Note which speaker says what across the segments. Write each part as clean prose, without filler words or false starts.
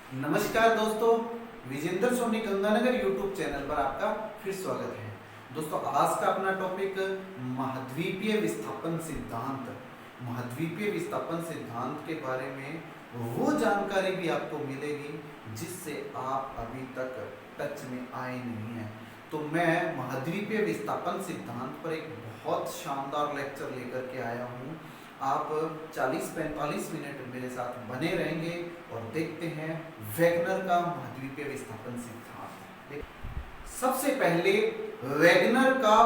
Speaker 1: नमस्कार दोस्तों, Vijendra Soni Ganganagar YouTube channel पर आपका फिर स्वागत है। दोस्तों, आज का अपना टॉपिक महाद्वीपीय विस्थापन सिद्धांत। महाद्वीपीय विस्थापन सिद्धांत के बारे में वो जानकारी भी आपको मिलेगी जिससे आप अभी तक टच में आए नहीं हैं। तो मैं महाद्वीपीय विस्थापन सिद्धांत पर एक बहुत शानदार लेक्चर लेकर के आया हूँ। आप 40-45 मिनट मेरे साथ बने रहेंगे और देखते हैं वैगनर का महाद्वीपीय विस्थापन सिद्धांत। सबसे पहले वैगनर का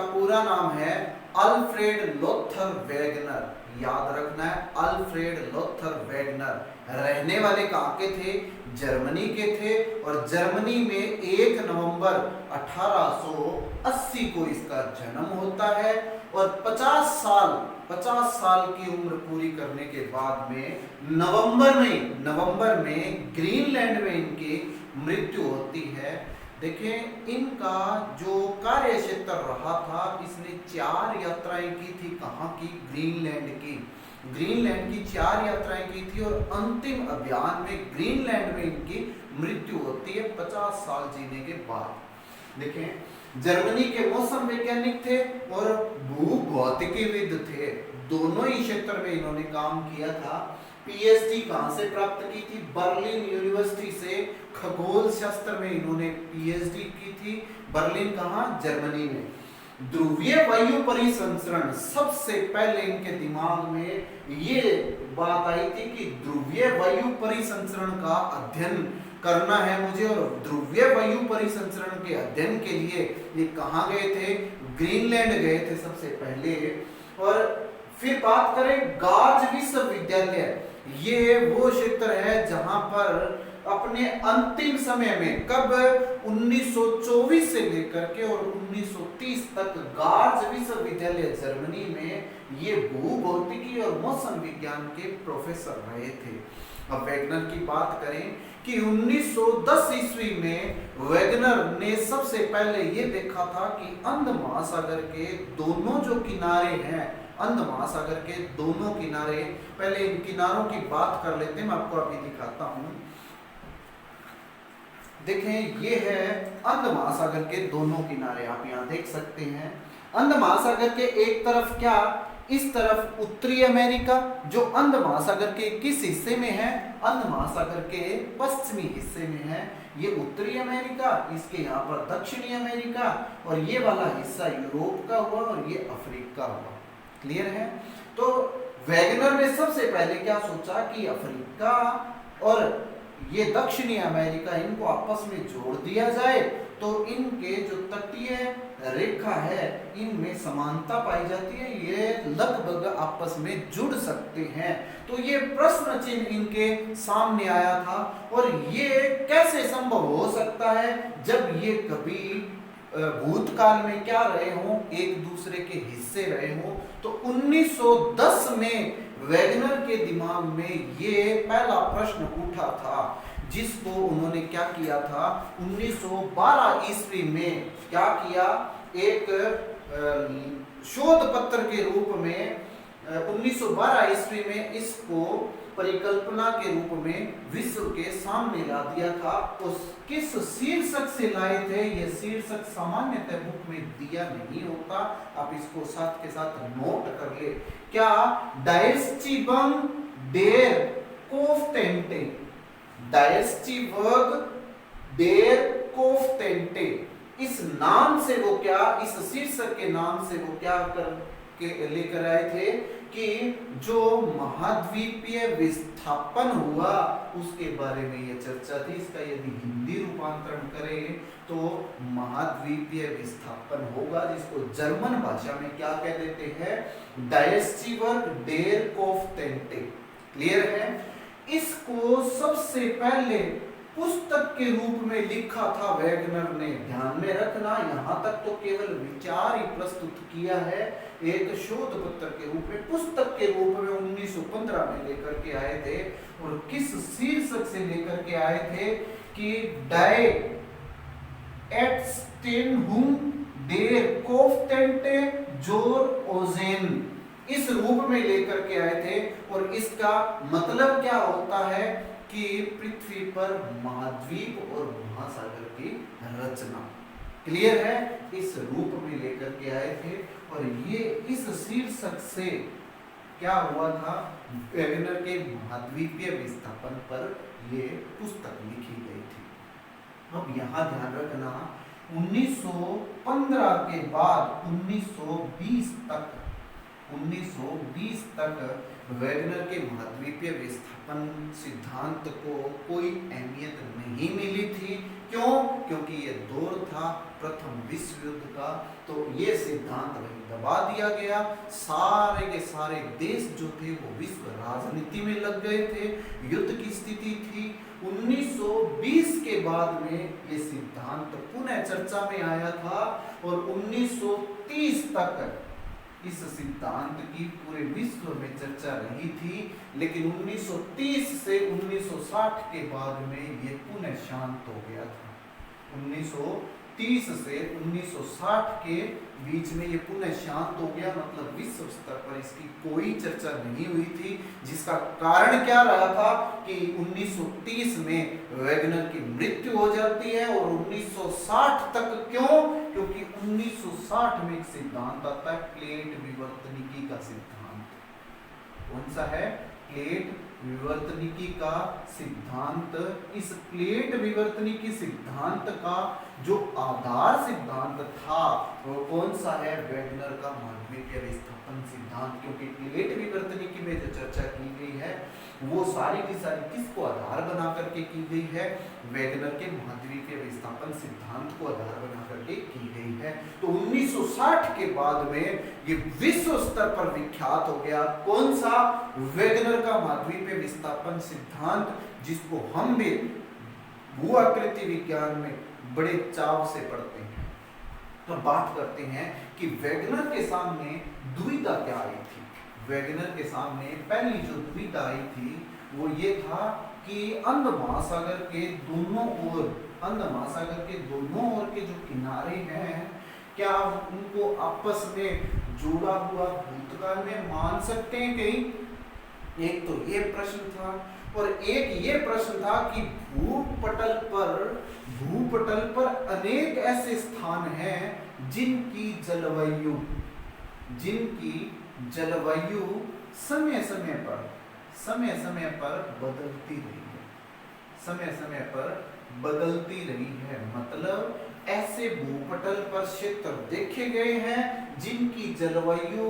Speaker 1: पूरा नाम है अल्फ्रेड लोथर वैगनर। याद रखना है, अल्फ्रेड लोथर वैगनर। रहने वाले कहाँ के थे? जर्मनी के थे। और जर्मनी में 1 नवंबर 1880 को इसका जन्म होता है और 50 साल की उम्र पूरी करने के बाद में नवंबर में ग्रीनलैंड में इनकी मृत्यु होती है। देखें, इनका जो कार्य क्षेत्र रहा था, इसने 4 यात्राएं की थी। कहाँ की? ग्रीनलैंड की 4 यात्राएं की थी और अंतिम अभियान में ग्रीनलैंड में इनकी मृत्यु होती है 50 साल जीने के बाद। देखें, जर्मनी के मौसम वैज्ञानिक थे और भूभौतिकीविद थे। दोनों ही क्षेत्र में इन्होंने काम किया था। पीएचडी कहां से प्राप्त की थी? बर्लिन यूनिवर्सिटी से खगोल शास्त्र में इन्होंने पीएचडी की थी। बर्लिन कहां? जर्मनी में। ध्रुवीय वायु परिसंचरण, सबसे पहले इनके दिमाग में ये बात आई थी कि ध्रुवीय वायु परिसंचरण का अध्ययन करना है मुझे। और ध्रुवीय वायु परिसंचरण के अध्ययन के लिए ये कहाँ गए थे? ग्रीनलैंड गए थे सबसे पहले। और फिर बात करें गार्ज विश्वविद्यालय, ये वो क्षेत्र है जहां पर अपने अंतिम समय में, कब? 1924 से लेकर के और 1930 तक गार्ज विश्वविद्यालय जर्मनी में ये भूभौतिकी और मौसम विज्ञान के प्रोफेसर रहे थे। अब वैगनर की बात करें कि 1910 ईस्वी में वैगनर ने सबसे पहले ये देखा था कि अंध महासागर के दोनों जो किनारे हैं, अंध महासागर के दोनों किनारे, पहले इन किनारों की बात कर लेते हैं, मैं आपको अभी दिखाता हूं। देखें, ये है अंध महासागर के दोनों किनारे, आप यहां देख सकते हैं। अंध महासागर के एक तरफ क्या? इस तरफ उत्तरी अमेरिका, जो अंध महासागर के किस हिस्से में है? अंध महासागर के पश्चिमी हिस्से में है। ये उत्तरी अमेरिका, इसके यहाँ पर दक्षिणी अमेरिका, और ये वाला हिस्सा यूरोप का हुआ और ये अफ्रीका हुआ। क्लियर है? तो वैगनर ने सबसे पहले क्या सोचा कि अफ्रीका और ये दक्षिणी अमेरिका, इनको आपस में जोड़ दिया जाए तो इनके जो तटीय रेखा है इनमें समानता पाई जाती है, ये लगभग आपस में जुड़ सकते हैं। तो ये प्रश्न चिन्ह इनके सामने आया था। और ये कैसे संभव हो सकता है जब ये कभी भूतकाल में क्या रहे हों, एक दूसरे के हिस्से रहे हों। तो 1910 में वैगनर के दिमाग में ये पहला प्रश्न उठा था, जिसको उन्होंने क्या किया था? 1912 ईस्वी में क्या किया? एक शोध पत्र के रूप में 1912 ईस्वी में इसको परिकल्पना के रूप में विश्व के सामने ला दिया था। उस किस शीर्षक से लाए थे? ये शीर्षक सामान्यतः बुक में दिया नहीं होता, आप इसको साथ के साथ नोट कर ले। क्या? डायस्चिबम डेर कोफ्टेंटे, डायस्चिबर्ग डेर कोफ्टेंटे, इस नाम से वो क्या, इस शीर्षक के नाम से वो क्या लेकर आए थे कि जो महाद्वीपीय विस्थापन हुआ उसके बारे में ये चर्चा थी। इसका यदि हिंदी रूपांतरण करें तो महाद्वीपीय विस्थापन होगा, जिसको जर्मन भाषा में क्या कह देते हैं? डायस्चिबर्ग डेर कोफ्टेंटे। क्लियर है? इसको सबसे पहले पुस्तक के रूप में लिखा था वैगनर ने। ध्यान में रखना, यहां तक तो केवल विचार ही प्रस्तुत किया है, एक शोध पत्र के रूप में, पुस्तक के रूप में 1915 में लेकर के आए थे। और किस शीर्षक से लेकर के आए थे कि डाय एटस्टेनहुम डेर कोफ्टेंटे जोर ओजेन, इस रूप में लेकर के आए थे। और इसका मतलब क्या होता है कि पृथ्वी पर महाद्वीप और महासागर की रचना। क्लियर है? इस रूप में लेकर के आए थे और ये इस शीर्षक से क्या हुआ था, वेगनर के महाद्वीपीय विस्थापन पर ये पुस्तक लिखी गई थी। अब यहाँ ध्यान रखना 1915 के बाद 1920 तक वेगनर के महाद्वीपीय विस्थापन सिद्धांत को कोई अहमियत नहीं मिली थी। क्यों? क्योंकि ये दौर था प्रथम विश्व युद्ध का, तो ये सिद्धांत वहीं दबा दिया गया। सारे के सारे देश जो थे वो विश्व राजनीति में लग गए थे, युद्ध की स्थिति थी। 1920 के बाद में ये सिद्धांत पुनः चर्चा में आया था और 1930 तक इस सिद्धांत की पूरे विश्व में चर्चा रही थी। लेकिन 1930 से 1960 के बाद में ये पुनः शांत हो गया था। 1930 से 1960 के बीच में ये पुनः शांत हो गया, मतलब विश्व स्तर पर इसकी कोई चर्चा नहीं हुई थी। जिसका कारण क्या रहा था कि 1930 में वेगनर की मृत्यु हो जाती है और 1960 तक। क्यों? क्योंकि 1960 में एक सिद्धांत आता है प्लेट विवर्तनिकी का सिद्धांत। कौन सा है? प्लेट विवर्तनिकी का सिद्धांत। इस प्लेट विवर्तनिकी सिद्धांत का जो आधार सिद्धांत था वो कौन सा है? वेगनर का महाद्वीपीय विस्थापन सिद्धांत। क्योंकि प्लेट विवर्तनिकी में जो चर्चा की गई है वो सारी की सारी किसको आधार बना करके की गई है? वेगनर के महाद्वीपीय विस्थापन सिद्धांत को आधार बना करके की गई है। तो 1960 के बाद में ये विश्व स्तर पर विख्यात हो गया। कौन सा? वेगनर का महाद्वीपीय विस्थापन सिद्धांत, जिसको हम भी भूआकृति विज्ञान में बड़े चाव से पढ़ते हैं। तो बात करते हैं कि वेगनर के सामने दुविधा क्या आई थी। वेगनर के सामने पहली जो दुविधा आई थी वो ये था कि अंध महासागर के दोनों ओर के जो किनारे हैं, क्या उनको आपस में जुड़ा हुआ भूतकाल में मान सकते हैं कहीं? एक तो ये प्रश्न था और एक ये प्रश्न था कि भूपटल पर अनेक ऐसे स्थान हैं जिनकी जलवायु समय समय पर बदलती रही है। मतलब ऐसे भूपटल पर क्षेत्र देखे गए हैं जिनकी जलवायु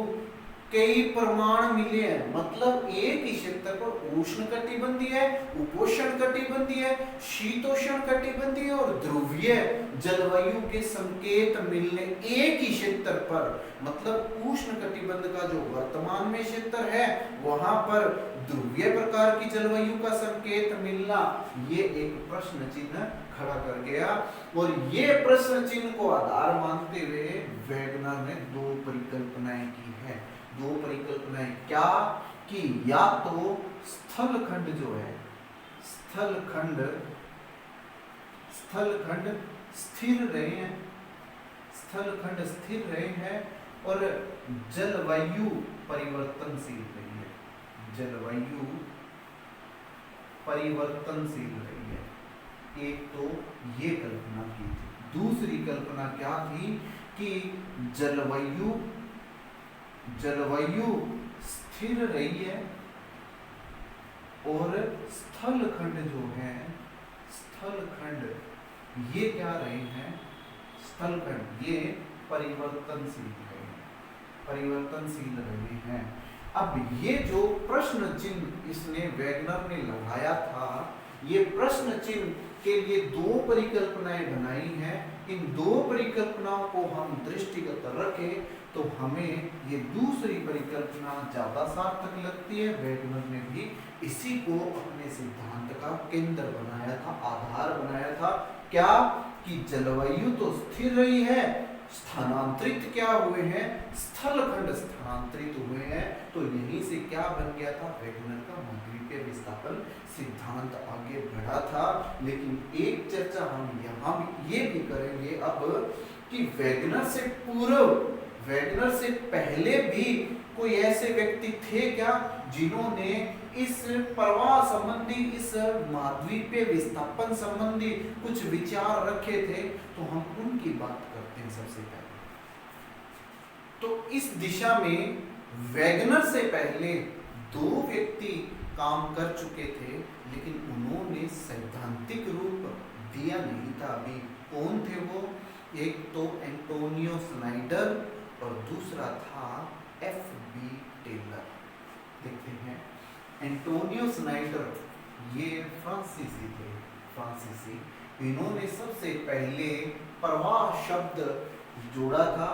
Speaker 1: कई प्रमाण मिले हैं। मतलब एक ही क्षेत्र पर उष्ण कटिबंधीय, उपोष्ण कटिबंधीय, शीतोष्ण कटिबंधीय और ध्रुवीय जलवायु के संकेत मिलने एक ही क्षेत्र पर। मतलब उष्ण कटिबंध का जो वर्तमान में क्षेत्र है वहां पर ध्रुवीय प्रकार की जलवायु का संकेत मिलना, ये एक प्रश्न चिन्ह खड़ा कर गया। और ये प्रश्न चिन्ह को आधार मानते हुए वेगनर ने दो परिकल्पनाएं की है। दो परिकल्पनाएं क्या? कि या तो स्थलखंड जो है, स्थलखंड स्थिर रहे हैं और जलवायु परिवर्तनशील रही है। एक तो ये कल्पना की थी। दूसरी कल्पना क्या थी कि जलवायु स्थिर रही है और स्थलखंड जो है, ये क्या रहे हैं? स्थलखंड ये परिवर्तनशील रहे हैं। अब ये जो प्रश्न चिन्ह इसने वेगनर ने लगाया था, ये प्रश्न चिन्ह के लिए दो परिकल्पनाएं बनाई हैं। इन दो परिकल्पनाओं को हम दृष्टिगत रखें तो हमें ये दूसरी परिकल्पना ज्यादा सार्थक लगती है। वेगनर ने भी इसी को अपने सिद्धांत का केंद्र बनाया था, आधार बनाया था। क्या? कि जलवायु तो स्थिर रही है, स्थानांतरित क्या हुए हैं? स्थलखंड स्थानांतरित हुए हैं। तो यहीं से क्या बन गया था? वेगनर का महाद्वीपीय विस्थापन सिद्धांत आगे बढ़ा था। लेकिन एक चर्चा हम यहाँ ये भी करेंगे अब कि वेगनर से पहले भी कोई ऐसे व्यक्ति थे क्या जिन्होंने इस प्रवाह संबंधी, इस महाद्वीपीय विस्थापन संबंधी कुछ विचार रखे थे? तो हम उनकी बात करते हैं सबसे पहले। तो इस दिशा में वैगनर से पहले दो व्यक्ति काम कर चुके थे, लेकिन उन्होंने सैद्धांतिक रूप दिया नहीं था अभी। कौन थे वो? एक तो एंटोनियो स्नाइडर और दूसरा था एफ.बी. टेलर। देखते हैं, एंटोनियो स्नाइडर ये फ्रांसीसी थे, फ्रांसीसी। इन्होंने सबसे पहले प्रवाह शब्द जोड़ा था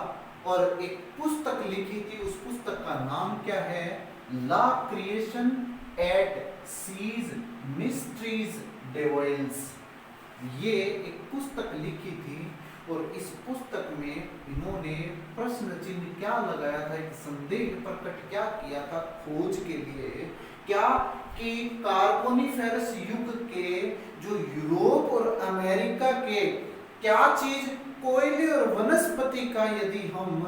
Speaker 1: और एक पुस्तक लिखी थी। उस पुस्तक का नाम क्या है? ला क्रिएशन एट सीज मिस्ट्रीज डेविल्स। ये एक पुस्तक लिखी थी और इस पुस्तक में इन्होंने प्रश्न चिन्ह क्या लगाया था, एक संदेह प्रकट क्या किया था खोज के लिए, क्या कि कार्बोनिफेरस युग के जो यूरोप और अमेरिका के क्या चीज कोयले और वनस्पति का यदि हम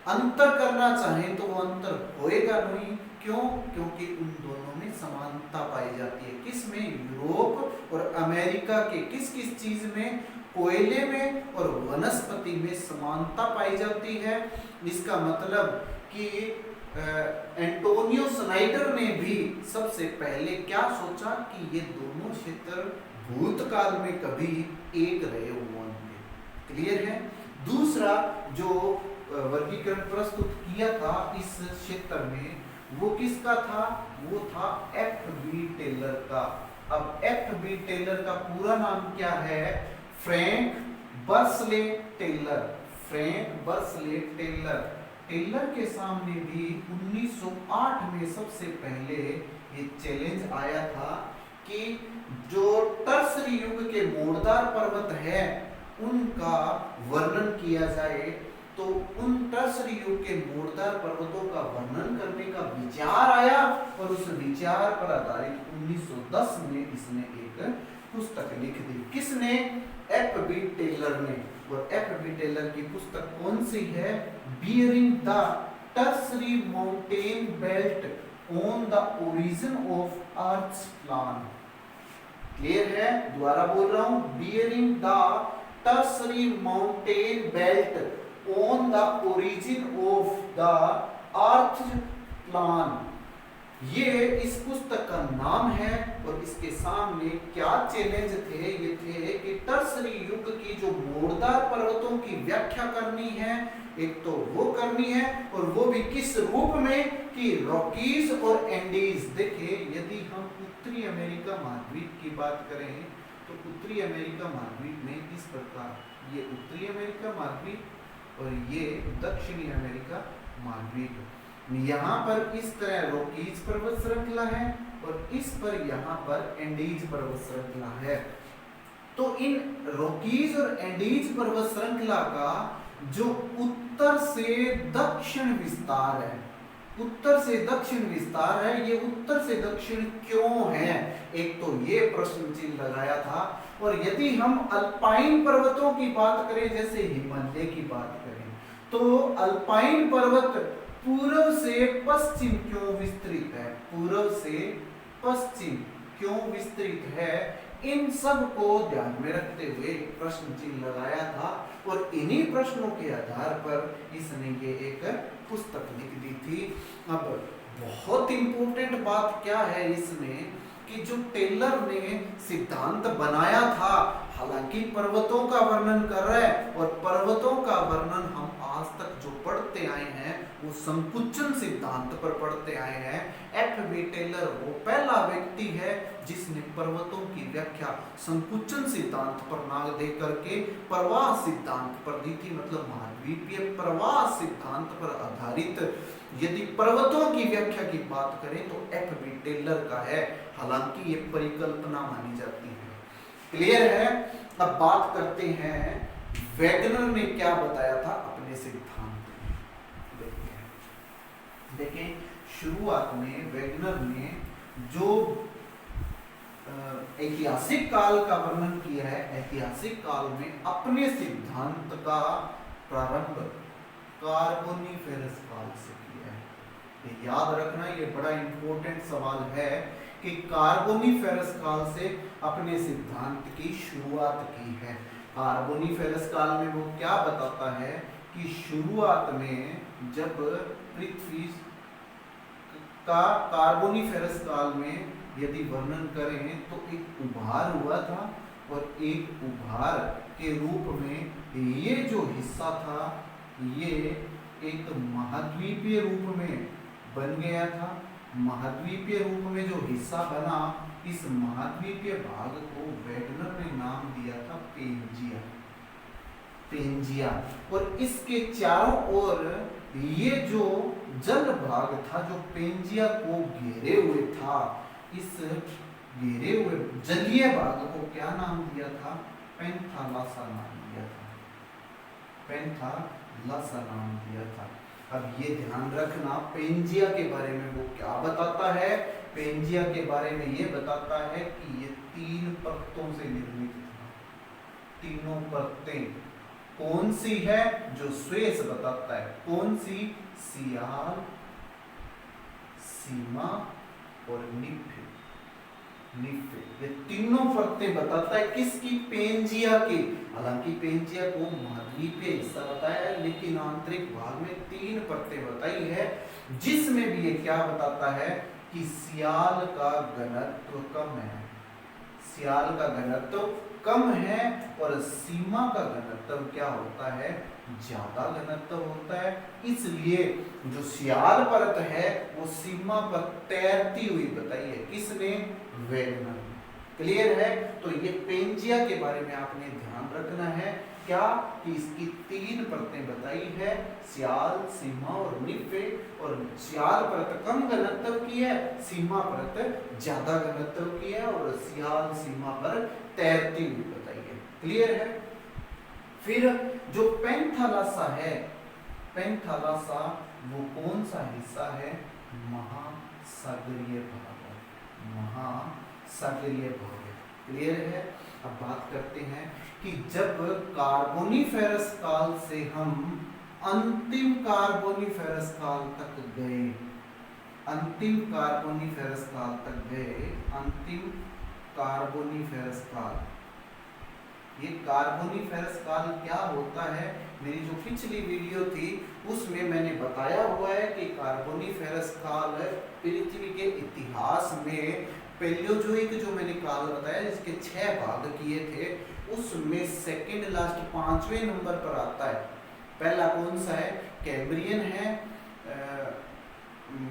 Speaker 1: अंतर करना चाहें तो वो अंतर होएगा नहीं। क्यों? क्योंकि उन दोनों में समानता पाई जाती है। किस में? यूरोप और अमेरिका के किस किस चीज में? कोयले में और वनस्पति में समानता पाई जाती है। इसका मतलब कि एंटोनियो स्नाइडर ने भी सबसे पहले क्या सोचा कि ये दोनों क्षेत्र भूतकाल में कभी एक रहे होंगे। क्लियर है? दूसरा जो वर्गीकरण प्रस्तुत किया था इस क्षेत्र में, वो किसका था? वो था एफ.बी. टेलर का। अब एफ.बी. टेलर का पूरा नाम क्या है? Frank Bursley Taylor. Frank Bursley Taylor. Taylor के सामने भी 1908 में सबसे पहले ये चैलेंज आया था कि जो टर्सरी युग के मोड़दार पर्वत है उनका वर्णन किया जाए। तो उन टर्सरी युग के मोड़दार पर्वतों का वर्णन करने का विचार आया और उस विचार पर आधारित 1910 में इसने एक पुस्तक लिख दी। किसने? एफ.बी. टेलर ने। और एफ.बी. टेलर की पुस्तक कौन सी है? Bearing the tertiary mountain belt on the origin of earth's plan. Clear है? दोबारा बोल रहा हूं, bearing the tertiary mountain belt on the origin of the earth plan. ये इस पुस्तक का नाम है और इसके सामने क्या चैलेंज थे? ये थे कि टर्सरी युग की जो मोड़दार पर्वतों की व्याख्या करनी है, एक तो वो करनी है और वो भी किस रूप में कि रॉकीज और एंडीज। देखिए, यदि हम उत्तरी अमेरिका महाद्वीप की बात करें तो उत्तरी अमेरिका महाद्वीप में इस प्रकार, ये उत्तरी अमेरिका महाद्वीप और ये दक्षिणी अमेरिका महाद्वीप। यहाँ पर इस तरह रॉकीज पर्वत श्रृंखला है और इस पर यहाँ पर एंडीज पर्वत श्रृंखला है। तो इन रॉकीज और एंडीज पर्वत श्रृंखला का जो उत्तर से दक्षिण विस्तार है, उत्तर से दक्षिण विस्तार है, ये उत्तर से दक्षिण क्यों है? एक तो ये प्रश्न चिन्ह लगाया था। और यदि हम अल्पाइन पर्वतों की बात करें, जैसे हिमालय की बात करें, तो अल्पाइन पर्वत पूर्व से पश्चिम क्यों विस्तृत है? पूर्व से पश्चिम क्यों विस्तृत है? इन सब को ध्यान में रखते हुए प्रश्न चिन्ह लगाया था और इन्हीं प्रश्नों के आधार पर इसने ये एक पुस्तक लिख दी थी। अब बहुत इंपॉर्टेंट बात क्या है इसमें कि जो टेलर ने सिद्धांत बनाया था, हालांकि पर्वतों का वर्णन कर रहा है और पर्वतों का वर्णन हम आज तक जो पढ़ते आए हैं वो संकुचन सिद्धांत पर पढ़ते आए हैं। एफ.बी. टेलर वो पहला व्यक्ति है जिसने पर्वतों की व्याख्या संकुचन सिद्धांत पर ना दे करके प्रवाह सिद्धांत पर दी थी। मतलब महाद्वीपीय प्रवाह सिद्धांत पर आधारित यदि पर्वतों की व्याख्या की बात करें तो एफ.बी. टेलर का है, हालांकि ये परिकल्पना मानी जाती है। क्लियर है? अब बात करते हैं वैगनर ने क्या बताया था अपने सिद्धांत में। देखें, शुरुआत में वैगनर ने जो ऐतिहासिक काल का वर्णन किया है, ऐतिहासिक काल में अपने सिद्धांत का प्रारंभ कार्बोनिफेरस काल से किया है। ये याद रखना, ये बड़ा इंपॉर्टेंट सवाल है कि कार्बोनिफेरस काल से अपने सिद्धांत की शुरुआत की है। कार्बोनिफेरस काल में वो क्या बताता है कि शुरुआत में जब पृथ्वी का कार्बोनिफेरस काल में यदि वर्णन करें तो एक उभार हुआ था, और एक उभार के रूप में ये जो हिस्सा था ये एक महाद्वीपीय रूप में बन गया था। महाद्वीपीय रूप में जो हिस्सा बना, इस महाद्वीपीय भाग को वेगनर ने नाम दिया था पेंजिया। पेंजिया, और इसके चारों ओर ये जो जल भाग था जो पेंजिया को घेरे हुए था, इस घेरे हुए जलीय भाग को क्या नाम दिया था? पेंथालासा नाम दिया था। पेंथालासा नाम दिया था। अब ये ध्यान रखना, पेंजिया के बारे में वो क्या बताता है? पेंजिया के बारे में ये बताता है कि ये 3 परतों से निर्मित था। तीनों परतें कौन सी है? जो स्वेस बताता है। कौन सी? सियाल, सीमा और निफ्फे। ये तीनों परतें बताता है किसकी? पेंजिया की। हालांकि पेंजिया को महाद्वीपीय हिस्सा बताया है, लेकिन आंतरिक भाग में 3 परतें बताई है, जिसमें भी ये क्या बताता है कि सियाल का घनत्व कम है। सियाल का घनत्व कम है और सीमा का घनत्व क्या होता है? ज्यादा घनत्व होता है। इसलिए जो सियाल परत है वो सीमा पर तैरती हुई बताई है। किसने? वेगनर। क्लियर है? तो ये पेंजिया के बारे में आपने ध्यान रखना है क्या कि इसकी 3 परतें बताई है, सियाल, सीमा और निफ्फे। और सियाल परत कम घनत्व की है, सीमा परत ज्यादा घनत्व की है, और सियाल सीमा पर तैरती हुई बताई है। क्लियर है? फिर जो पेंथालासा है, पेंथालासा वो कौन सा हिस्सा है? महासागरीय भाग है। महासागरीय भाग है। क्लियर है? अब बात करते हैं कि जब कार्बोनिफेरस काल से हम अंतिम कार्बोनिफेरस काल तक गए, अंतिम कार्बोनिफेरस काल तक गए, अंतिम कार्बोनिफेरस काल, ये कार्बोनिफेरस काल क्या होता है? मेरी जो पिछली वीडियो थी उसमें मैंने बताया हुआ है कि कार्बोनिफेरस काल पृथ्वी के इतिहास में पैलियोजोइक जो मैंने काल बताया जिसके 6 भाग किए थे, उसमें सेकंड लास्ट 5वें नंबर पर आता है। पहला कौन सा है? कैम्ब्रियन है,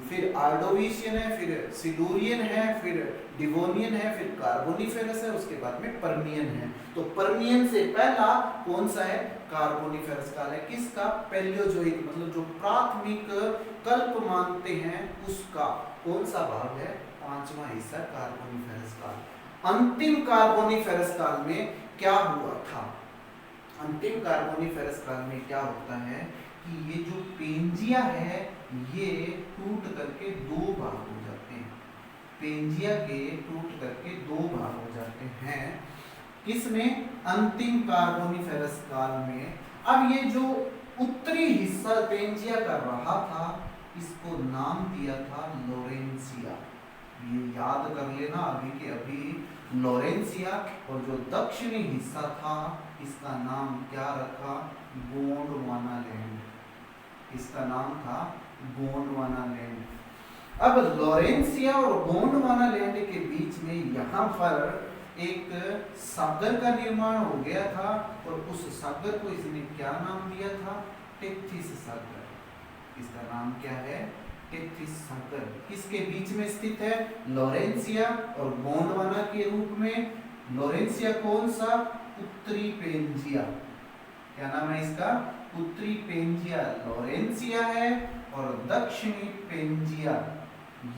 Speaker 1: फिर आर्डोविशियन है, फिर सिलूरियन है, फिर डिवोनियन है, फिर कार्बोनिफेरस है, उसके बाद में पर्मियन है। तो पर्मियन से पहला कौन सा है? कार्बोनिफेरस काल है। किसका? पैलियोजोइक, मतलब जो प्राथमिक कल्प मानते हैं उसका कौन सा भाग है? 5वां हिस्सा कार्बोनिफेरस काल। अंतिम कार्बोनिफेरस काल में क्या हुआ था? अंतिम कार्बोनिफेरस काल में क्या होता है कि ये जो पेंजिया है ये टूट करके 2 भाग हो जाते हैं। पेंजिया के टूट करके 2 भाग हो जाते हैं। किसमें? अंतिम कार्बोनिफेरस काल में। अब ये जो उत्तरी हिस्सा पेंजिया का रहा था, इसको नाम दिया था लोरेंसिया। ये याद कर लेना अभी के अभी, लोरेंसिया। और जो दक्षिणी हिस्सा था इसका नाम क्या रखा? गोंडवाना लैंड। इसका नाम था गोंडवाना लैंड। अब लोरेंसिया और गोंडवाना लैंड के बीच में यहाँ पर एक सागर का निर्माण हो गया था, और उस सागर को इसने क्या नाम दिया था? टेथिस सागर। इसका नाम क्या है? टेथिस सागर। किसके बीच में स्थित है? लोरेंसिया और गोंडवाना के रूप में। लोरेंसिया कौन सा? उत्तरी पेंजिया। क्या नाम है इसका? उत्तरी पेंजिया लोरेंसिया है, और दक्षिणी पेंजिया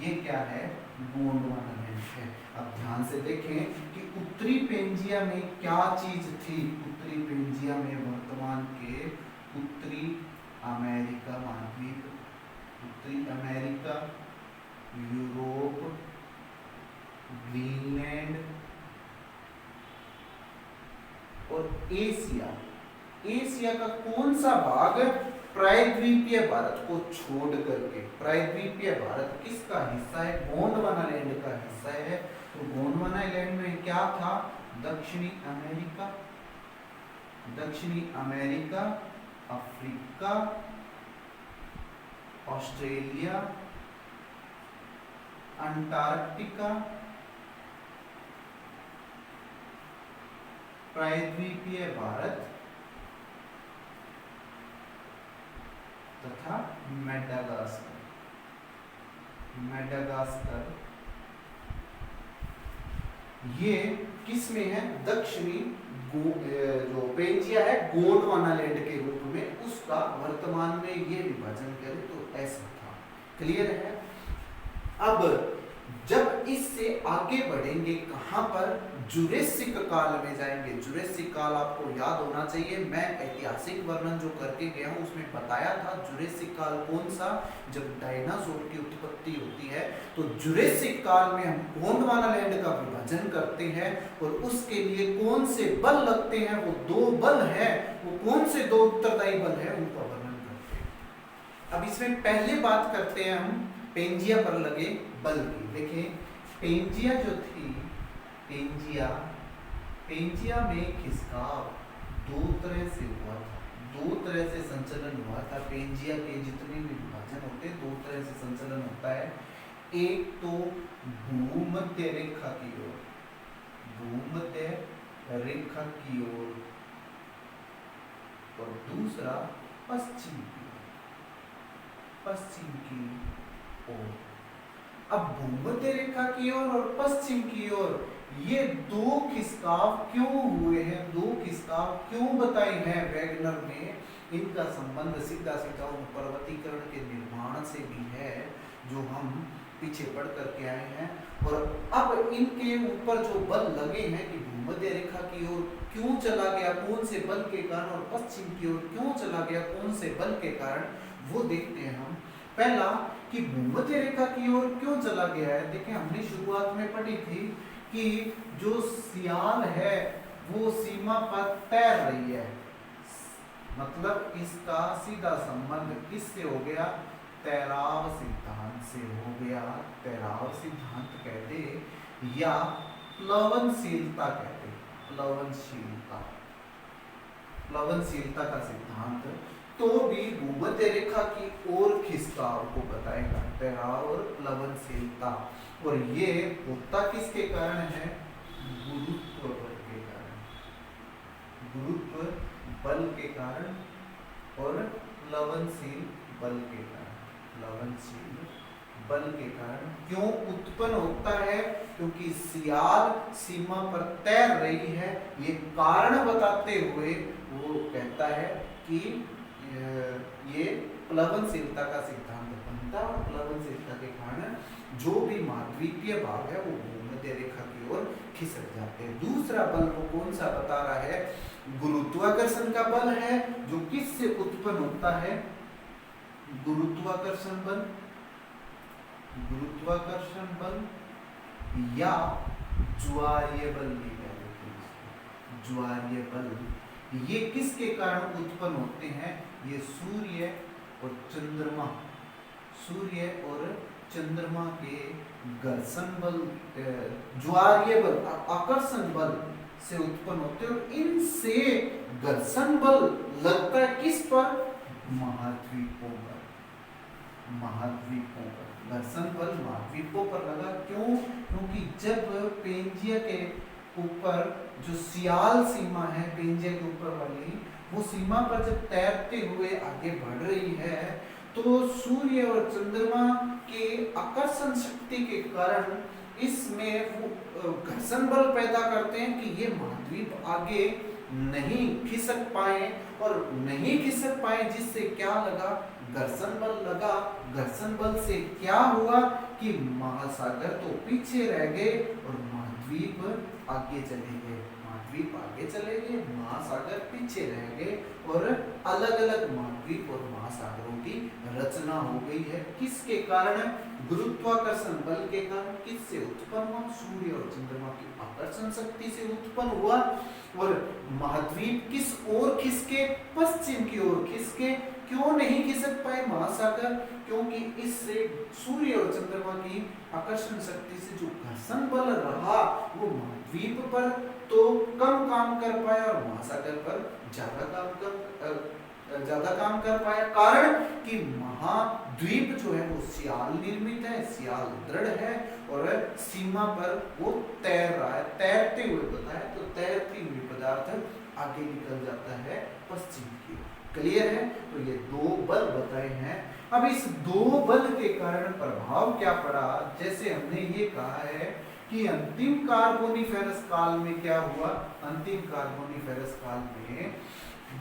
Speaker 1: ये क्या है? गोंडवाना लैंड है। अब ध्यान से देखें कि उत्तरी पेंजिया में क्या चीज थी? उत्तरी पेंजिया में वर्तमान के उत्तरी अमेरिका महाद्वीप, उत्तरी अमेरिका, यूरोप, ग्रीनलैंड और एशिया। एशिया का कौन सा भाग प्रायद्वीपीय भारत को छोड़ करके, प्रायद्वीपीय भारत किसका हिस्सा है? गोंडवाना लैंड का हिस्सा है। तो गोंडवाना लैंड में क्या था? दक्षिणी अमेरिका, दक्षिणी अमेरिका, अफ्रीका, ऑस्ट्रेलिया, अंटार्कटिका, प्रायद्वीपीय भारत तथा मेडागास्कर। मेडागास्कर ये किस में है? दक्षिणी जो पेंजिया है गोंडवाना लैंड के रूप में, उसका वर्तमान में ये विभाजन करें तो ऐसा था। क्लियर है? अब जब इससे आगे बढ़ेंगे कहां पर? जुरेसिक काल में जाएंगे। जुरेसिक काल आपको याद होना चाहिए, मैं ऐतिहासिक वर्णन जो करके गया हूं उसमें बताया था जुरेसिक काल कौन सा? जब डायनासोर की उत्पत्ति होती है। तो जुरेसिक काल में हम गोंडवाना लैंड का विभाजन करते हैं और उसके लिए कौन से बल लगते हैं? वो दो बल है। वो कौन से दो उत्तरदायी बल है उनका वर्णन करते हैं। अब इसमें पहले बात करते हैं हम पेंजिया पर लगे बल की। देखिए पेंजिया जो थी, पेंजिया में खिसकाव दो तरह से हुआ था, दो तरह से संचलन हुआ था। पेंजिया के जितने भी विभाजन होते हैं दो तरह से संचलन होता है। एक तो भूमध्य रेखा की ओर, भूमध्य रेखा की ओर, और दूसरा पश्चिम की ओर, पश्चिम की ओर। अब भूमध्य रेखा की ओर और पश्चिम की ओर ये दो खिसकाव क्यों हुए हैं? दो खिसकाव क्यों बताए हैं वैगनर ने? इनका संबंध सीधा सीधा उन पर्वतीकरण के निर्माण से भी है जो हम पीछे पढ़ करके आए हैं। और अब इनके ऊपर जो बल लगे हैं कि भूमध्य रेखा की ओर क्यों चला गया, कौन से बल के कारण, और पश्चिम की ओर क्यों चला गया, कौन से बल के कारण, वो देखते हैं हम। पहला कि भूमध्य रेखा की ओर क्यों चला गया है। देखिए हमने शुरुआत में पढ़ी थी कि जो सियाल है वो सीमा पर तैर रही है, मतलब इसका सीधा संबंध किससे हो गया? तैराव सिद्धांत से हो गया। तैराव सिद्धांत कहते या प्लवनशीलता कहते, प्लवनशीलता, प्लवनशीलता का सिद्धांत तो भी भूमध्य रेखा की ओर खिसकाव को बताएगा, तैराव और प्लवनशीलता। और ये होता किसके कारण है? गुरुत्व बल के कारण, गुरुत्व बल के कारण और प्लवनशील बल के कारण, प्लवनशील बल के कारण। क्यों उत्पन्न होता है? क्योंकि सियाल सीमा पर तैर रही है। ये कारण बताते हुए वो कहता है कि ये प्लवनशीलता का सिद्धांत बनता है और प्लवनशीलता के कारण जो भी महाद्वीपीय भाग है वो भूमध्य रेखा की ओर खिसक जाते हैं। दूसरा बल वो कौन सा बता रहा है? गुरुत्वाकर्षण का बल है, जो किससे उत्पन्न होता है? गुरुत्वाकर्षण बल, गुरुत्वाकर्षण बल या ज्वारीय बल भी कहते हैं। ज्वारीय बल ये किसके कारण उत्पन्न होते हैं? ये सूर्य और चंद्रमा, सूर्य और चंद्रमा के घर्षण बल, ज्वारीय बल, आकर्षण बल से उत्पन्न होते हैं। और इनसे घर्षण बल लगता है किस पर? महाद्वीपों पर, महाद्वीपों पर घर्षण बल महाद्वीपों पर लगा। क्यों? क्योंकि जब पेंजिया के ऊपर जो सियाल सीमा है, पेंजिया के ऊपर वाली, वो सीमा पर जब तैरते हुए आगे बढ़ रही है तो सूर्य और चंद्रमा के आकर्षण शक्ति के कारण इसमें वो घर्षण बल पैदा करते हैं कि ये महाद्वीप आगे नहीं खिसक पाए, और नहीं खिसक पाए जिससे क्या लगा? घर्षण बल लगा। घर्षण बल से क्या हुआ कि महासागर तो पीछे रह गए और महाद्वीप आगे चले गए, महाद्वीप आगे चले गए, महासागर पीछे रह गए, और अलग अलग महाद्वीप और महासागरों की रचना हो गई है। किसके कारण? गुरुत्वाकर्षण बल के कारण। किससे उत्पन्न हुआ? सूर्य और चंद्रमा की आकर्षण शक्ति से उत्पन्न हुआ। और महाद्वीप किस ओर खिसके? पश्चिम की ओर खिसके। क्यों नहीं खिसक पाए महासागर? क्योंकि इससे सूर्य और चंद्रमा की आकर्षण शक्ति से जो घर्षण बल रहा वो महाद्वीप पर तो कम काम कर पाया और महासागर पर ज्यादा काम कर पाया। कारण कि महाद्वीप जो है वो सियाल निर्मित है, सियाल दृढ़ है और सीमा पर वो तैर रहा है, तैरते हुए पता है, तो तैरती हुई पदार्थ आगे निकल जाता है पश्चिम की ओर। क्लियर है? तो ये दो बल बताए हैं। अब इस दो बल के कारण प्रभाव क्या पड़ा? जैसे हमने ये कहा है कि अंतिम कार्बोनिफेरस काल में क्या हुआ? अंतिम कार्बोनिफेरस काल में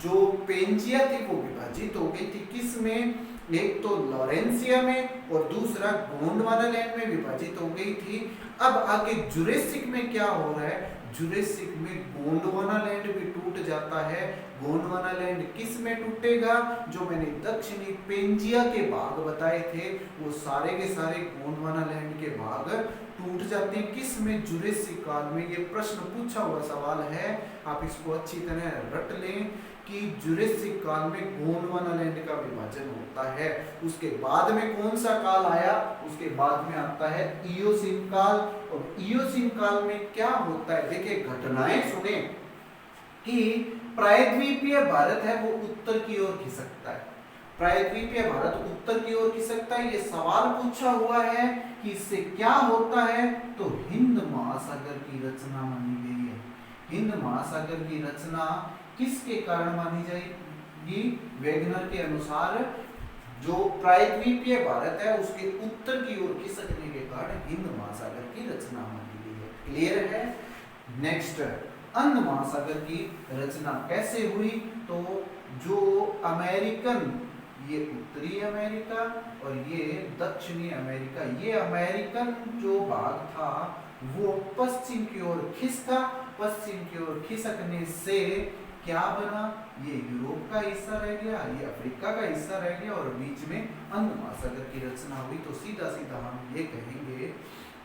Speaker 1: जो पेंजिया थी वो विभाजित हो गई थी। किस में? एक तो लॉरेंसिया में और दूसरा गोंडवाना लैंड में विभाजित हो गई थी। अब आगे जुरेसिक में क्या हो रहा है? जुरेसिक में गोंडवाना लैंड भी टूट जाता है। गोंडवाना लैंड किस में टूटेगा? जो मैंने दक्षिणी पेंजिया के भाग बताए थे वो सारे के सारे गोंडवाना लैंड के भाग टूट जाते हैं। किस में? जुरेसिक काल में। ये प्रश्न पूछा हुआ सवाल है, आप इसको अच्छी तरह रट लें कि जुरेसिक काल में गोंडवाना लैंड का विभाजन होता है। उसके बाद में कौन सा काल आया? उसके बाद में आता है इयोसीन काल। और इयोसीन काल में क्या होता है? देखिए घटनाएं सुने कि प्रायद्वीपीय भारत है वो उत्तर की ओर खिसकता है। प्रायद्वीपीय भारत उत्तर की ओर खिसकता है। ये सवाल पूछा हुआ है कि इससे क्या होता है? तो हिंद महासागर की रचना मानी गई है। हिंद महासागर की रचना किसके कारण मानी जाएगी? वेगनर के अनुसार जो प्रायद्वीपीय भारत है उसके उत्तर की ओर खिसकने के कारण हिंद महासागर की रचना मानी गई है। क्लियर है? नेक्स्ट, अंध महासागर की रचना कैसे हुई? तो जो अमेरिकन, ये उत्तरी अमेरिका और ये दक्षिणी अमेरिका, ये अमेरिकन जो भाग था वो पश्चिम की ओर खिसका। पश्चिम की ओर खिसकने से क्या बना? ये यूरोप का हिस्सा रह गया, ये अफ्रीका का हिस्सा रह गया और बीच में अंध महासागर की रचना हुई। तो सीधा सीधा हम ये कहेंगे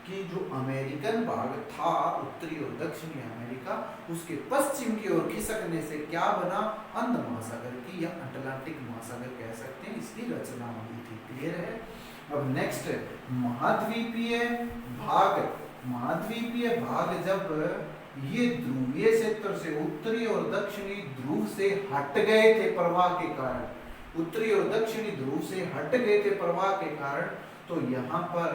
Speaker 1: कि जो अमेरिकन भाग था उत्तरी और दक्षिणी अमेरिका, उसके पश्चिम की ओर खिसकने से क्या बना? अंध महासागर की या अटलांटिक महासागर कह सकते हैं, इसकी रचना हुई थी। क्लियर है? अब नेक्स्ट, महाद्वीपीय भाग। महाद्वीपीय भाग जब ये ध्रुवीय क्षेत्र से उत्तरी और दक्षिणी ध्रुव से हट गए थे प्रवाह के कारण, उत्तरी और दक्षिणी ध्रुव से हट गए थे प्रवाह के कारण, तो यहाँ पर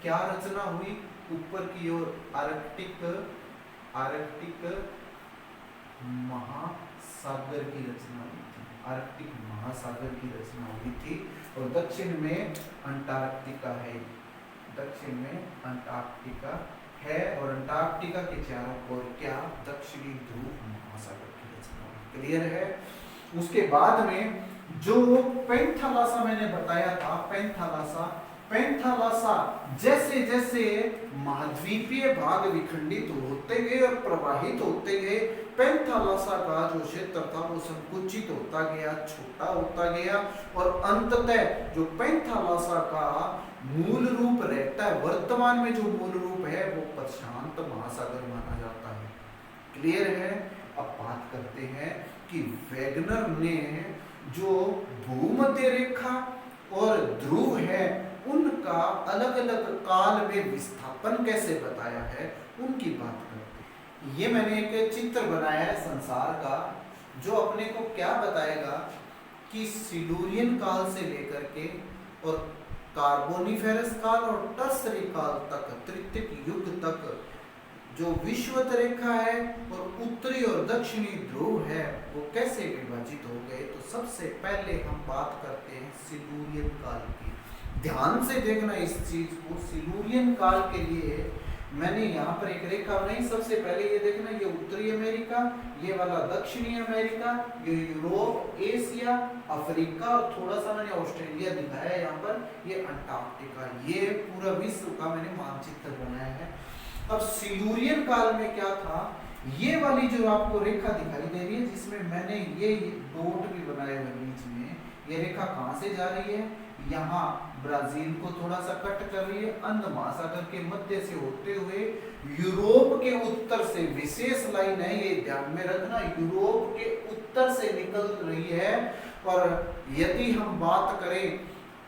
Speaker 1: क्या रचना हुई? ऊपर की ओर आर्कटिक महासागर की रचना हुई थी। आर्कटिक महासागर की रचना हुई थी और दक्षिण में अंटार्कटिका है। दक्षिण में अंटार्कटिका है और अंटार्कटिका के चारों ओर क्या? दक्षिणी ध्रुव महासागर की रचना हुई। क्लियर है? उसके बाद में जो पेंथालासा मैंने बताया था, पेंथालासा जैसे जैसे महाद्वीपीय भाग विखंडित होते गए और प्रवाहित होते गए, पेंथालासा का जो क्षेत्र था वो संकुचित होता गया, छोटा होता गया और अंततः जो पेंथालासा का मूल रूप रहता है, वर्तमान में जो मूल रूप है वो प्रशांत महासागर माना जाता है। क्लियर है? अब बात करते हैं कि वेगनर ने जो भूमध्य रेखा और ध्रुव है उनका अलग अलग काल में विस्थापन कैसे बताया है, उनकी बात करते हैं। ये मैंने एक चित्र बनाया है संसार का जो अपने को क्या बताएगा कि सिलूरियन काल से लेकर के और कार्बोनिफेरस काल और टर्सरी काल तक, तृतीयक युग तक जो विषुवत रेखा है और उत्तरी और दक्षिणी ध्रुव है वो कैसे विभाजित हो गए। तो सबसे पहले हम बात करते हैं सिलूरियन काल की। ध्यान से देखना इस चीज को। सिलूरियन काल के लिए मैंने यहाँ पर एक रेखा बनाई। सबसे पहले ये देखना, ये उत्तरी अमेरिका, ये वाला दक्षिणी अमेरिका, ये यूरोप, एशिया, अफ्रीका और थोड़ा सा मैंने ऑस्ट्रेलिया दिखाया यहाँ पर, ये अंटार्कटिका, ये पूरा विश्व का मैंने मानचित्र बनाया है। अब सिलूरियन काल में क्या था? ये वाली जो आपको रेखा दिखाई दे रही है जिसमें मैंने ये डॉट भी बनाए हुए बीच में, ये रेखा कहाँ से जा रही है? यहाँ ब्राजील को थोड़ा सा कट कर रही है, अंध महासागर के मध्य से होते हुए यूरोप के उत्तर से, विशेष लाइन है ये ध्यान में रखना, यूरोप के उत्तर से निकल रही है और यदि हम बात करें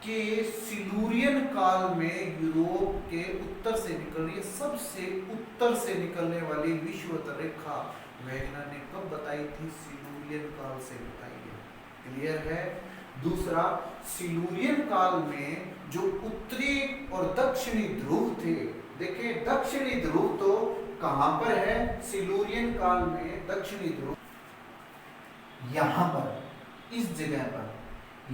Speaker 1: कि सिलूरियन काल में यूरोप के उत्तर से निकल रही है, सबसे उत्तर से निकलने वाली विषुवत रेखा वेगनर ने कब बताई थी? सिलूरियन काल से बताई है। क्लियर है? दूसरा, सिलूरियन काल में जो उत्तरी और दक्षिणी ध्रुव थे, देखिए दक्षिणी ध्रुव तो कहां पर है? सिलूरियन काल में दक्षिणी ध्रुव यहां पर, इस जगह पर।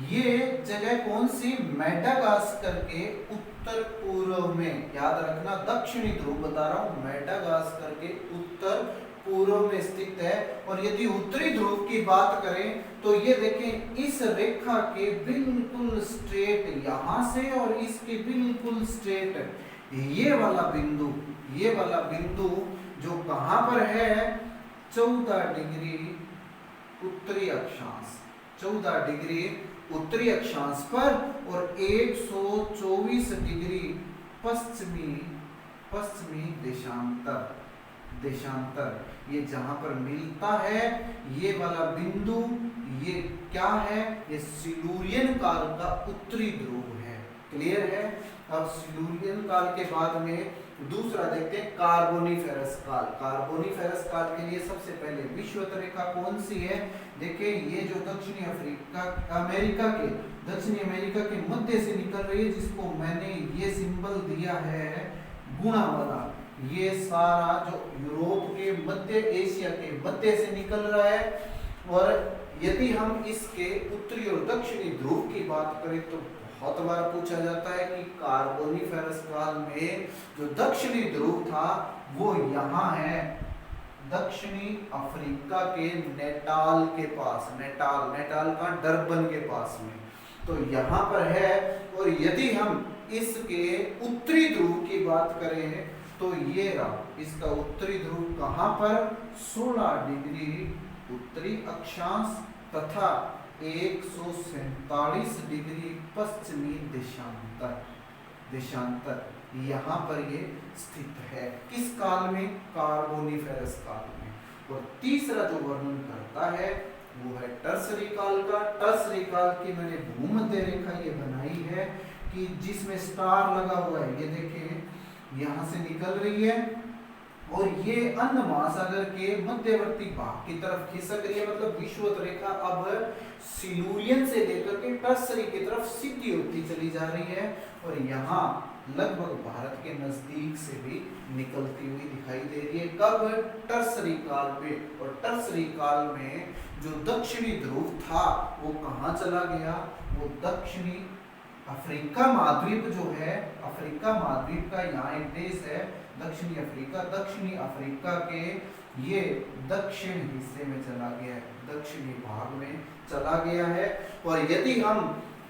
Speaker 1: ये जगह कौन सी? मेडागास्कर के उत्तर पूर्व में, याद रखना दक्षिणी ध्रुव बता रहा हूं, मेडागास्कर के उत्तर पूर्व में स्थित है। और यदि उत्तरी ध्रुव की बात करें तो ये देखें इस रेखा के बिल्कुल स्ट्रेट यहां से और इसके बिल्कुल स्ट्रेट ये वाला बिंदु जो कहां पर है? 14 डिग्री उत्तरी अक्षांश, 14 डिग्री उत्तरी अक्षांश पर और 124 डिग्री पश्चिमी देशांतर ये जहां पर मिलता है, ये वाला बिंदु, ये क्या है? ये सिलूरियन काल का उत्तरी ध्रुव है। क्लियर है? अब सिलूरियन काल के बाद में दूसरा देखते हैं कार्बोनिफेरस काल। कार्बोनिफेरस काल के लिए सबसे पहले विषुवत रेखा कौन सी है? देखिए ये जो दक्षिणी अमेरिका के मध्य से निकल रही है, जिसको मैंने ये सिंबल दिया है गुणा वाला, ये सारा जो यूरोप के मध्य, एशिया के मध्य से निकल रहा है। और यदि हम इसके उत्तरी और दक्षिणी ध्रुव की बात करें तो बहुत बार पूछा जाता है कि कार्बोनिफेरस काल में जो दक्षिणी ध्रुव था वो यहाँ है, दक्षिणी अफ्रीका के नेटाल के पास, नेटाल का डरबन के पास में, तो यहाँ पर है। और यदि हम इसके उत्तरी ध्रुव की बात करें तो ये रहा इसका उत्तरी ध्रुव कहाँ पर? 16 डिग्री उत्तरी अक्षांश तथा 147 डिग्री पश्चिमी देशांतर यहाँ पर ये स्थित है। किस काल में? कार्बोनिफेरस काल में। और तीसरा जो वर्णन करता है वो है टर्सरी काल का। टर्सरी काल की मैंने भूमध्य रेखा ये बनाई है कि जिसमें स्टार लगा हुआ है, ये देखें यहाँ से निकल रही है और ये अंध महासागर के मध्यवर्ती भाग की तरफ खिसक रही है। मतलब विषुवत रेखा अब सिलूरियन से लेकर के टर्सरी की तरफ सीधी होती चली जा रही है और यहाँ लगभग भारत के नजदीक से भी निकलती हुई दिखाई दे रही है। कब? टर्सरी काल में। और टर्सरी काल में जो दक्षिणी ध्रुव था वो कहाँ चला गया? वो दक्षिणी अफ्रीका महाद्वीप जो है, अफ्रीका महाद्वीप का यहाँ एक देश है दक्षिणी अफ्रीका, दक्षिणी अफ्रीका के ये दक्षिण हिस्से में चला गया है, दक्षिणी भाग में चला गया है। और यदि हम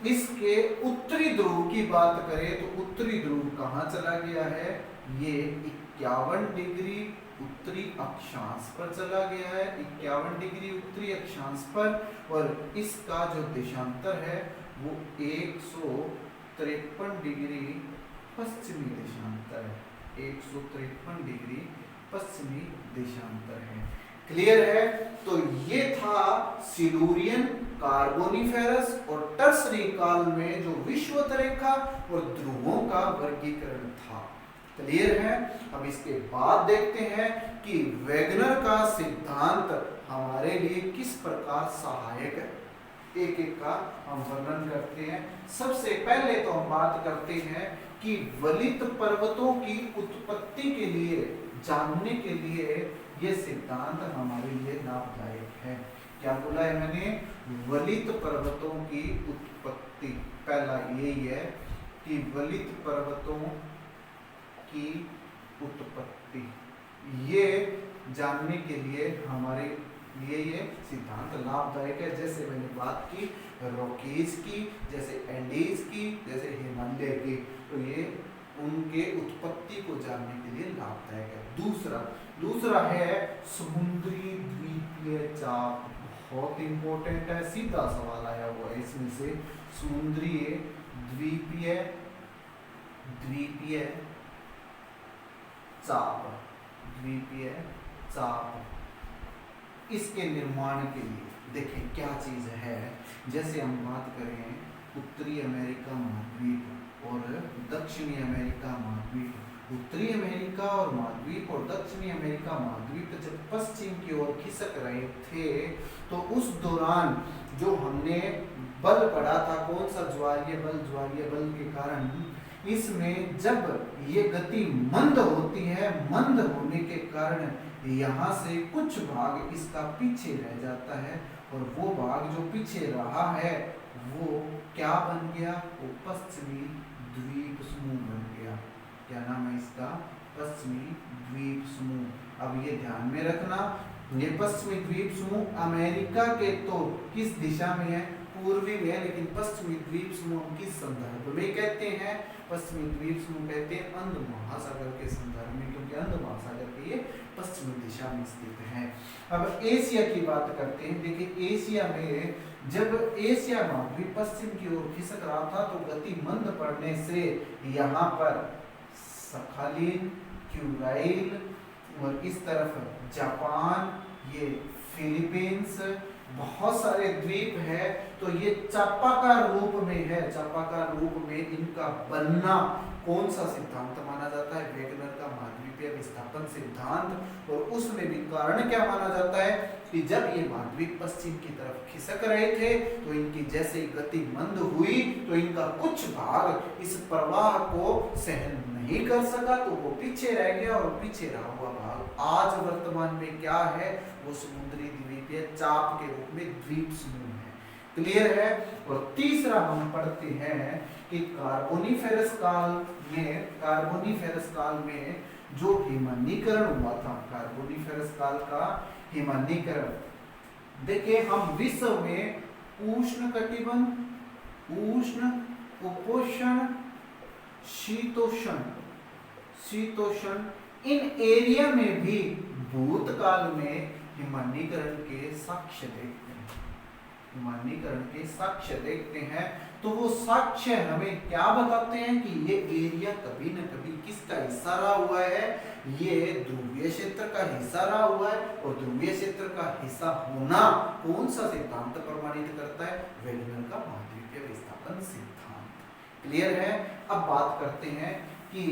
Speaker 1: इसके उत्तरी ध्रुव की बात करें तो उत्तरी ध्रुव कहाँ चला गया है? ये 51 डिग्री उत्तरी अक्षांश पर चला गया है, 51 डिग्री उत्तरी अक्षांश पर। और इसका जो देशांतर है वो 153 डिग्री पश्चिमी देशांतर है, 153 डिग्री पश्चिमी देशांतर है। क्लियर है? तो ये था सिलूरियन, कार्बोनिफेरस और टर्सरी काल में जो विषुवत रेखा और ध्रुवों का वर्गीकरण था। क्लियर है? अब इसके बाद देखते हैं कि वेगनर का सिद्धांत हमारे लिए किस प्रकार सहायक है। एक एक का हम वर्णन करते हैं। सबसे पहले तो हम बात करते हैं कि वलित पर्वतों की उत्पत्ति के लिए जानने के लिए ये सिद्धांत हमारे लिए लाभदायक है। क्या बोला है मैंने? वलित पर्वतों की उत्पत्ति। पहला यही है कि वलित पर्वतों की उत्पत्ति, ये जानने के लिए हमारे लिए ये सिद्धांत लाभदायक है। जैसे मैंने बात की रॉकीज की, जैसे एंडीज की, जैसे हिमालय की, तो ये उनके उत्पत्ति को जानने के लिए लाभदायक है। दूसरा है समुद्री द्वीपीय चाप। बहुत इंपॉर्टेंट है, सीधा सवाल आया हुआ है इसमें से। समुद्री द्वीपीय चाप, इसके निर्माण के लिए देखें क्या चीज है। जैसे हम बात करें उत्तरी अमेरिका महाद्वीप और दक्षिणी अमेरिका महाद्वीप, उत्तरी अमेरिका और महाद्वीप और दक्षिणी अमेरिका महाद्वीप जब पश्चिम की ओर खिसक रहे थे तो उस दौरान जो हमने बल पड़ा था, कौन सा, ज्वारीय बल के कारण इसमें जब ये गति मंद होती है, मंद होने के कारण यहाँ से कुछ भाग इसका पीछे रह जाता है और वो भाग जो पीछे रहा है वो क्या बन गया, वो पश्चिमी द्वीप समूह बन गया। क्या नाम है इसका, पश्चिमी द्वीप समूह। अब ये ध्यान में रखना, ये पश्चिमी द्वीप समूह अमेरिका के तो किस दिशा में है, पूर्वी में है, लेकिन पश्चिमी द्वीप समूह किस संदर्भ में कहते हैं, पश्चिमी द्वीप समूह कहते हैं अंध महासागर के संदर्भ में, क्योंकि अंध महासागर के ये पश्चिमी दिशा में स्थित है। अब एशिया की बात करते हैं। देखिए एशिया में जब एशिया महाद्वीप पश्चिम की ओर खिसक रहा था तो गति मंद पड़ने से यहाँ पर सखालिन, क्यूराइल और इस तरफ जापान, ये फिलीपींस, बहुत सारे द्वीप है, तो ये चापाकार रूप में है। चापाकार रूप में इनका बनना कौन सा सिद्धांत माना जाता है, वेगनर का महाद्वीपीय विस्थापन सिद्धांत। और उसमें भी कारण क्या माना जाता है कि जब ये महाद्वीप पश्चिम की तरफ खिसक रहे थे तो इनकी जैसे गति मंद हुई तो इनका कुछ भाग इस प्रवाह को सहन नहीं कर सका तो वो पीछे रह गया, और पीछे रहा हुआ भाग आज वर्तमान में क्या है, वो समुद्री द्वीपीय चाप के रूप में द्वीप समूह है। क्लियर है। और तीसरा हम पढ़ते हैं कि कार्बोनिफेरस काल में जो हिमनीकरण हुआ था, कार्बोनिफेरस काल का हिमनीकरण, देखिए हम विश्व में उष्ण कटिबंध, उष्ण, उपोष्ण, शीतोष्ण इन एरिया में भी भूतकाल में हिमनीकरण के साक्ष्य देखते हैं, हिमनीकरण के साक्ष्य देखते हैं। तो वो साक्ष्य हमें क्या बताते हैं कि ये एरिया कभी न कभी किसका हिस्सा रहा हुआ है, ये ध्रुवीय क्षेत्र का हिस्सा रहा हुआ है। और ध्रुवीय क्षेत्र का हिस्सा होना कौन सा सिद्धांत प्रमाणित करता है, वेगनर का महाद्वीपीय विस्थापन सिद्धांत। क्लियर है। अब बात करते हैं कि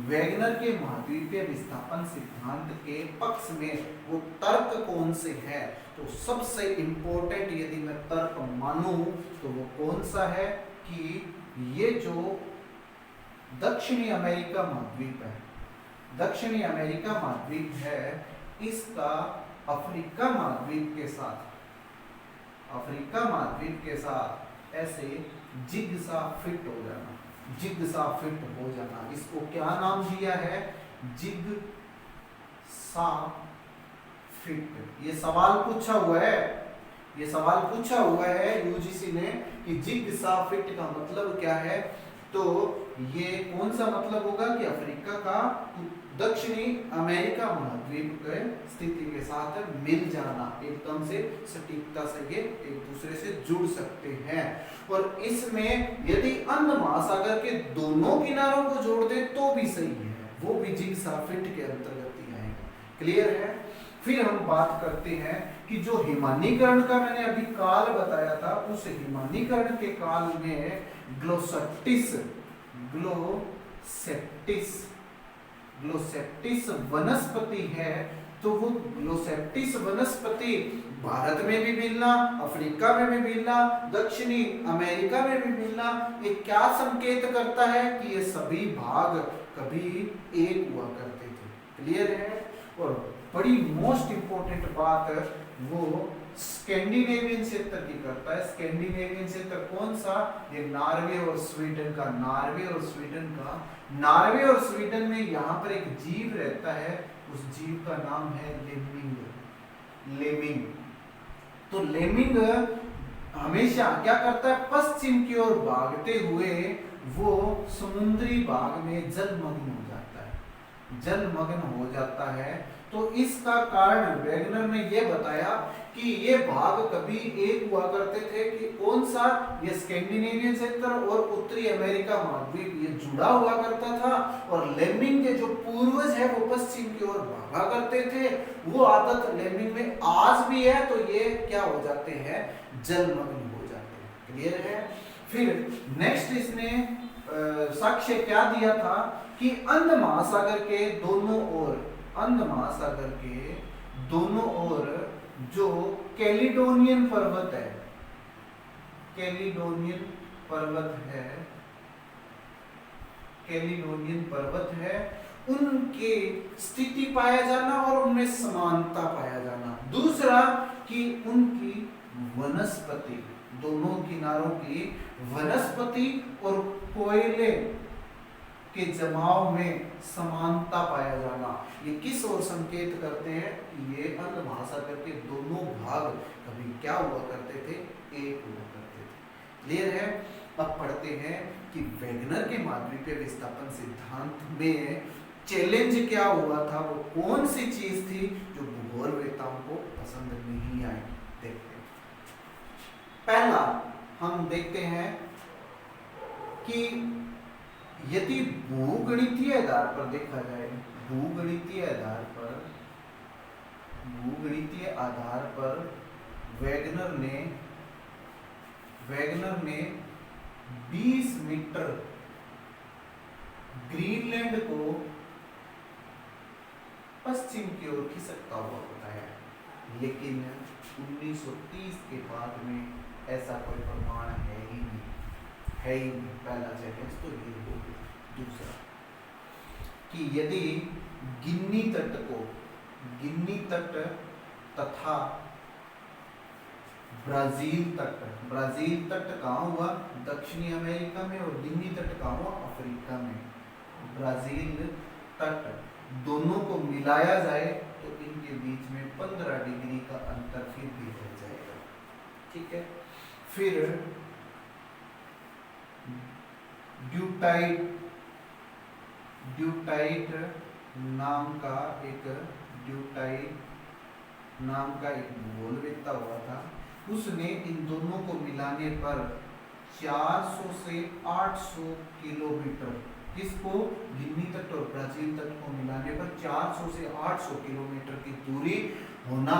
Speaker 1: वेगनर के महाद्वीपीय विस्थापन सिद्धांत के पक्ष में वो तर्क कौन से है। तो सबसे इंपॉर्टेंट यदि मैं तर्क मानूं तो वो कौन सा है कि ये जो दक्षिणी अमेरिका महाद्वीप है, दक्षिणी अमेरिका महाद्वीप है, इसका अफ्रीका महाद्वीप के साथ ऐसे जिगसा फिट हो जाना, जिगसा फिट हो जाना। इसको क्या नाम दिया है, जिगसा फिट। ये सवाल पूछा हुआ है, ये सवाल पूछा हुआ है यूजीसी ने कि जिगसा फिट का मतलब क्या है। तो ये कौन सा मतलब होगा कि अफ्रीका का दक्षिणी अमेरिका महाद्वीप के स्थिति के साथ मिल जाना, एकदम से सटीकता से ये एक दूसरे से जुड़ सकते हैं। और इसमें यदि अंध महासागर के दोनों किनारों को जोड़ दे तो भी सही है, वो भी जिगसा फिट के अंतर्गत ही आएगा। क्लियर है। फिर हम बात करते हैं कि जो हिमानीकरण का मैंने अभी काल बताया था, उस हिमानीकरण के काल में ग्लोसेप्टिस वनस्पति है। तो वो ग्लोसेप्टिस वनस्पति भारत में भी मिलना, अफ्रीका में भी मिलना, दक्षिणी अमेरिका में भी मिलना, ये क्या संकेत करता है कि ये सभी भाग कभी एक हुआ करते थे। क्लियर है। और बड़ी मोस्ट इंपॉर्टेंट बात वो स्कैंडिनेवियन क्षेत्र की करता है। स्कैंडिनेवियन क्षेत्र कौन सा, ये नॉर्वे और स्वीडन का, नॉर्वे और स्वीडन का। नॉर्वे और स्वीडन में यहाँ पर एक जीव रहता है, उस जीव का नाम है लेमिंग। तो लेमिंग हमेशा क्या करता है, पश्चिम की ओर भागते हुए वो समुद्री भाग में जलमग्न हो जाता है, जलमग्न हो जाता है। तो इसका कारण वेगनर ने यह बताया कि ये भाग कभी एक हुआ करते थे कि कौन सा, ये स्कैंडिनेवियन क्षेत्र और उत्तरी अमेरिका महाद्वीप ये जुड़ा हुआ करता था, और लेमिंग के जो पूर्वज है वो पश्चिम की ओर भागा करते थे। वो आदत लेमिंग में आज भी है, तो ये क्या हो जाते हैं, जलमग्न हो जाते हैं। क्लियर है। फिर नेक्स्ट इसने साक्ष्य क्या दिया था कि अंध महासागर के दोनों ओर, अंध महासागर के दोनों ओर जो कैलिडोनियन पर्वत है, कैलिडोनियन पर्वत है, कैलिडोनियन पर्वत है, उनके स्थिति पाया जाना और उनमें समानता पाया जाना। दूसरा कि उनकी वनस्पति, दोनों किनारों की वनस्पति और कोयले के जमाव में समानता पाया जाना। ये किस ओर संकेत करते हैं कि ये अंध महासागर के दोनों भाग कभी क्या हुआ करते थे, एक हुआ करते थे। क्लियर है। अब पढ़ते हैं कि वेगनर के महाद्वीपीय विस्थापन सिद्धांत में चैलेंज क्या हुआ था, वो कौन सी चीज थी जो भूगोलवेत्ताओं को पसंद नहीं आई। देखते हैं। पहला हम देखते हैं कि यदि भूगणितीय आधार पर देखा जाए, भूगणितीय आधार पर वेगनर ने 20 मीटर ग्रीनलैंड को पश्चिम की ओर खिसकता हुआ बताया, लेकिन 1930 के बाद में ऐसा कोई प्रमाण है ही नहीं। पहला चैलेंज तो ये हो गया। दूसरा कि यदि गिन्नी तट तथा ब्राजील तट कहाँ हुआ, दक्षिणी अमेरिका में, और गिन्नी तट कहाँ हुआ, अफ्रीका में। ब्राजील तट दोनों को मिलाया जाए तो इनके बीच में 15 डिग्री का अंतर फिर भी रह जाएगा। ठीक है। फिर ड्यूटाइट नाम का एक भूगोलवेत्ता हुआ था। उसने इन दोनों को मिलाने पर 400 से 800 किलोमीटर, किसको, गिन्नी तट और ब्राजील तट को मिलाने पर 400 से 800 किलोमीटर की दूरी होना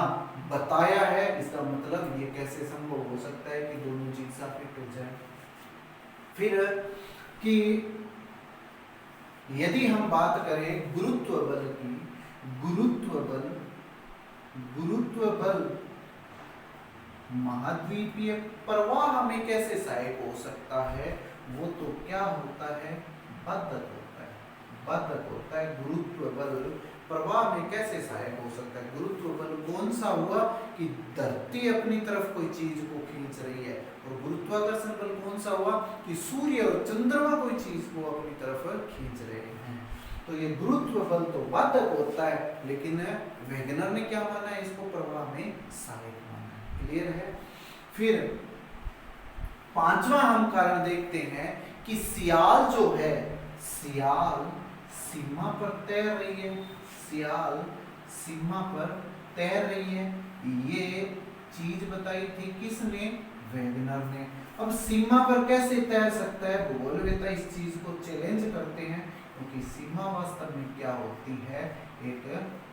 Speaker 1: बताया है। इसका मतलब ये कैसे संभव हो सकता है कि दोनों चीज सापेक्ष हो जाए। फिर कि यदि हम बात करें गुरुत्व बल की, गुरुत्व बल महाद्वीपीय प्रवाह में कैसे सहायक हो सकता है, वो तो क्या होता है, बाधक होता है। गुरुत्व बल प्रवाह में कैसे सहायक हो सकता है। गुरुत्व बल कौन सा हुआ कि धरती अपनी तरफ कोई चीज को खींच रही है, और गुरुत्वाकर्षण बल कौन सा हुआ कि सूर्य और चंद्रमा कोई चीज को अपनी तरफ खींच रहे हैं। तो ये गुरुत्व बल तो बाधक होता है, लेकिन वेगनर ने क्या माना है, इसको प्रवाह में सहायक माना है। क्लियर है। फिर पांचवा हम कारण देखते हैं कि सियाल जो है, सियाल सीमा पर तैर रही है, सियाल सीमा पर तैर रही है। ये चीज बताई थी किसने, वेगनर ने। अब सीमा पर कैसे तैर सकता है, भूगोलवेत्ता इस चीज को चैलेंज करते हैं, क्योंकि सीमा वास्तव में क्या होती है, एक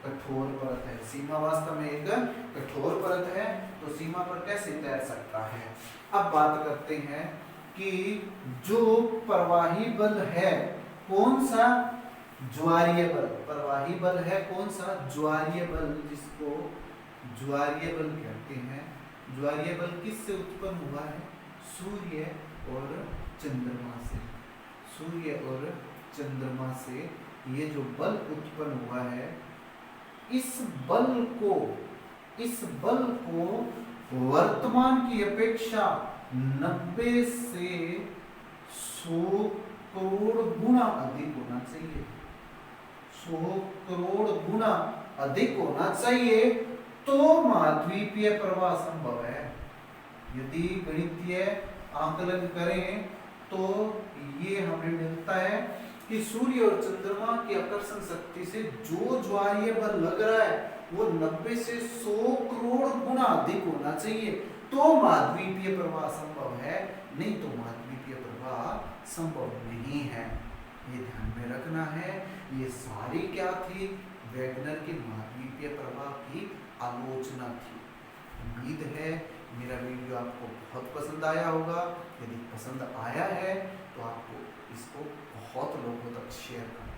Speaker 1: कठोर परत है। सीमा वास्तव में एक कठोर परत है, तो सीमा पर कैसे तैर सकता है। अब बात करते हैं कि जो प्रवाही बल है कौन सा, ज्वारीय बल। प्रवाही बल है कौन सा, ज्वारीय बल, जिसको ज्वारीय बल कहते हैं। ज्वारीय बल किससे उत्पन्न हुआ है, सूर्य और चंद्रमा से। सूर्य और चंद्रमा से ये जो बल उत्पन्न हुआ है, इस बल को वर्तमान की अपेक्षा 90 से 100 करोड़ गुना अधिक होना चाहिए। 100 करोड़ गुना अधिक होना चाहिए तो महाद्वीपीय प्रवाह संभव है। यदि गणितीय आकलन करें तो ये हमें मिलता है कि सूर्य और चंद्रमा की आकर्षण शक्ति से जो ज्वारीय बल लग रहा है वो 90 से 100 करोड़ गुना अधिक होना चाहिए, तो महाद्वीपीय प्रवाह संभव है, नहीं तो महाद्वीपीय प्रवाह संभव नहीं है। ये ध्यान में रखना है। ये सारी क्या थी? वेगनर के महाद्वीपीय प्रवाह की आलोचना थी। उम्मीद है मेरा वीडियो आपको बहुत पसंद आया होगा। यदि पसंद आया है तो आपको इसको बहुत लोगों तक शेयर करना